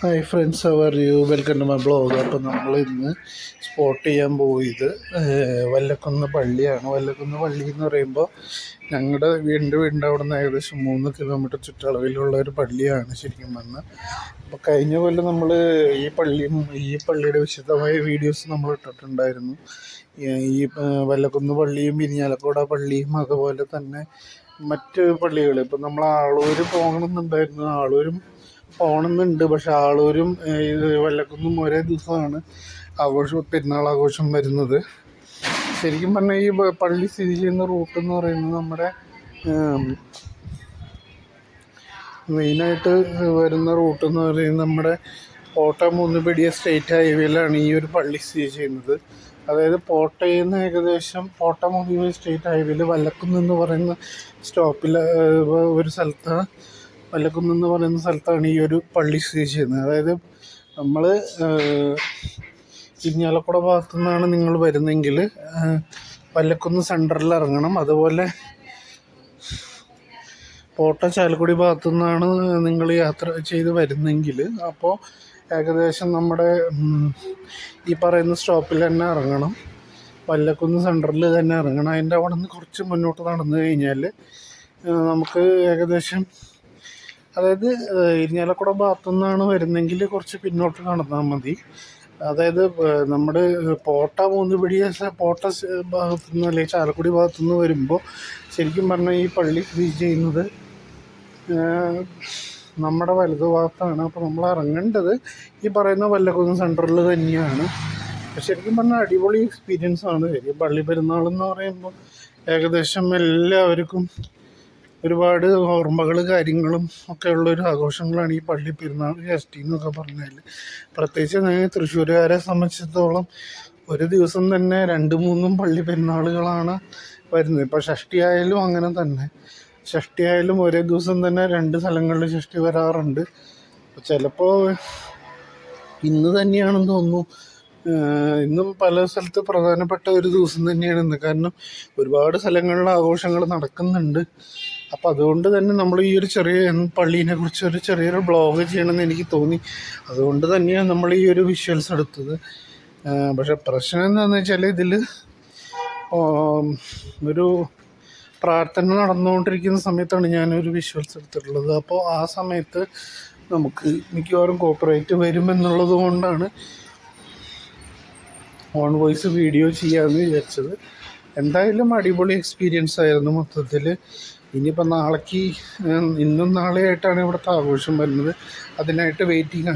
Hi friends, അവർ you welcome to my blog. അപ്പോൾ നമ്മൾ ഇന്ന് സ്പോട്ട് ചെയ്യാൻ പോയത് വല്ലക്കുന്ന് പള്ളിയാണ്. വല്ലക്കുന്ന് പള്ളി എന്ന് പറയുമ്പോൾ ഞങ്ങളുടെ വീടിൻ്റെ അവിടെ നിന്ന് ഏകദേശം 3 കിലോമീറ്റർ ചുറ്റളവിലുള്ള ഒരു പള്ളിയാണ് ശരിക്കും പറഞ്ഞാൽ. അപ്പോൾ കഴിഞ്ഞ കൊല്ലം നമ്മൾ ഈ പള്ളിയുടെ വിശദമായ വീഡിയോസ് നമ്മൾ ഇട്ടിട്ടുണ്ടായിരുന്നു. ഈ വല്ലക്കുന്ന് പള്ളിയും ഇരിഞ്ഞാലക്കുട പള്ളിയും അതുപോലെ തന്നെ മറ്റ് പള്ളികൾ. ഇപ്പം നമ്മൾ ആളൂർ പോകണമെന്നുണ്ടായിരുന്നു. ആളൂരും പോകണമെന്നുണ്ട്, പക്ഷെ ആളൂരും വല്ലക്കുന്നും ഒരേ ദിവസമാണ് പെരുന്നാൾ ആഘോഷം വരുന്നത്. ശരിക്കും പറഞ്ഞാൽ ഈ പള്ളി സ്ഥിതി ചെയ്യുന്ന റൂട്ട് എന്ന് പറയുന്നത് നമ്മുടെ മെയിനായിട്ട് വരുന്ന റൂട്ട് എന്ന് പറയുന്നത് നമ്മുടെ കോട്ടയം മൂന്നുപടിയ സ്റ്റേറ്റ് ഹൈവേയിലാണ് ഈ ഒരു പള്ളി സ്ഥിതി ചെയ്യുന്നത്. അതായത് കോട്ടയിൽ നിന്ന് ഏകദേശം കോട്ടയം മൂന്നുപടി സ്റ്റേറ്റ് ഹൈവേയിൽ വല്ലക്കുന്ന് എന്ന് പറയുന്ന സ്റ്റോപ്പിൽ ഒരു സ്ഥലത്താണ് വല്ലക്കുന്ന് പറയുന്ന സ്ഥലത്താണ് ഈ ഒരു പള്ളി സ്ഥിതി ചെയ്യുന്നത്. അതായത് നമ്മൾ ഇരിഞ്ഞാലക്കുട ഭാഗത്തു നിന്നാണ് നിങ്ങൾ വരുന്നെങ്കിൽ വല്ലക്കുന്ന് സെൻറ്ററിൽ ഇറങ്ങണം. അതുപോലെ കോട്ടയം ചാലക്കുടി ഭാഗത്തു നിന്നാണ് നിങ്ങൾ യാത്ര ചെയ്ത് വരുന്നെങ്കിൽ അപ്പോൾ ഏകദേശം നമ്മുടെ ഈ പറയുന്ന സ്റ്റോപ്പിൽ തന്നെ ഇറങ്ങണം. വല്ലക്കുന്ന് സെൻറ്ററിൽ തന്നെ ഇറങ്ങണം. അതിൻ്റെ അവിടെ നിന്ന് കുറച്ച് മുന്നോട്ട് നടന്നു കഴിഞ്ഞാൽ നമുക്ക് ഏകദേശം, അതായത് ഇരിഞ്ഞാലക്കുട ഭാഗത്തു നിന്നാണ് വരുന്നെങ്കിൽ കുറച്ച് പിന്നോട്ട് നടന്നാൽ മതി. അതായത് നമ്മുടെ പോട്ട ഭാഗത്തു നിന്ന് അല്ലെങ്കിൽ ചാലക്കുടി ഭാഗത്തു നിന്ന് വരുമ്പോൾ ശരിക്കും പറഞ്ഞാൽ ഈ പള്ളി സ്ഥിതി ചെയ്യുന്നത് നമ്മുടെ വലതു ഭാഗത്താണ്. അപ്പോൾ നമ്മൾ ഇറങ്ങേണ്ടത് ഈ പറയുന്ന വല്ലക്കുന്ന് സെൻറ്ററിൽ തന്നെയാണ്. ശരിക്കും പറഞ്ഞാൽ അടിപൊളി എക്സ്പീരിയൻസ് ആണ്. ശരി, പള്ളി പെരുന്നാളെന്ന് പറയുമ്പോൾ ഏകദേശം എല്ലാവർക്കും ഒരുപാട് ഓർമ്മകൾ കാര്യങ്ങളും ഒക്കെ ഉള്ളൊരു ആഘോഷങ്ങളാണ് ഈ പള്ളി പെരുന്നാൾ ഷഷ്ടി എന്നൊക്കെ പറഞ്ഞാൽ. പ്രത്യേകിച്ച് തൃശ്ശൂരുകാരെ സംബന്ധിച്ചിടത്തോളം ഒരു ദിവസം തന്നെ 2-3 പള്ളി പെരുന്നാളുകളാണ് വരുന്നത്. ഇപ്പോൾ ഷഷ്ടി ആയാലും അങ്ങനെ തന്നെ. ഷഷ്ടി ആയാലും ഒരേ ദിവസം തന്നെ 2 സ്ഥലങ്ങളിൽ ഷഷ്ടി വരാറുണ്ട്. ചിലപ്പോൾ ഇന്ന് തന്നെയാണെന്ന് തോന്നുന്നു. ഇന്നും പല സ്ഥലത്ത് പ്രധാനപ്പെട്ട ഒരു ദിവസം തന്നെയാണ് ഇന്ന്. കാരണം ഒരുപാട് സ്ഥലങ്ങളിൽ ആഘോഷങ്ങൾ നടക്കുന്നുണ്ട്. അപ്പോൾ അതുകൊണ്ട് തന്നെ നമ്മൾ ഈ ഒരു ചെറിയ പള്ളീനെ കുറിച്ച് ഒരു ചെറിയൊരു ബ്ലോഗ് ചെയ്യണമെന്ന് എനിക്ക് തോന്നി. അതുകൊണ്ട് തന്നെയാണ് നമ്മൾ ഈ ഒരു വിഷ്വൽസ് എടുത്തത്. പക്ഷെ പ്രശ്നം എന്താണെന്ന് വെച്ചാൽ ഇതിൽ ഒരു പ്രാർത്ഥന നടന്നുകൊണ്ടിരിക്കുന്ന സമയത്താണ് ഞാനൊരു വിഷ്വൽസ് എടുത്തിട്ടുള്ളത്. അപ്പോൾ ആ സമയത്ത് നമുക്ക് മിക്കവാറും കോപ്പറേറ്റ് വരുമെന്നുള്ളത് കൊണ്ടാണ് ഓൺ വോയിസ് വീഡിയോ ചെയ്യാമെന്ന് വിചാരിച്ചത്. എന്തായാലും അടിപൊളി എക്സ്പീരിയൻസ് ആയിരുന്നു മൊത്തത്തിൽ. ഇനിയിപ്പോൾ ഇന്നും നാളെയായിട്ടാണ് ഇവിടുത്തെ ആഘോഷം വരുന്നത്. അതിനായിട്ട് വെയിറ്റിംഗ് ആണ്.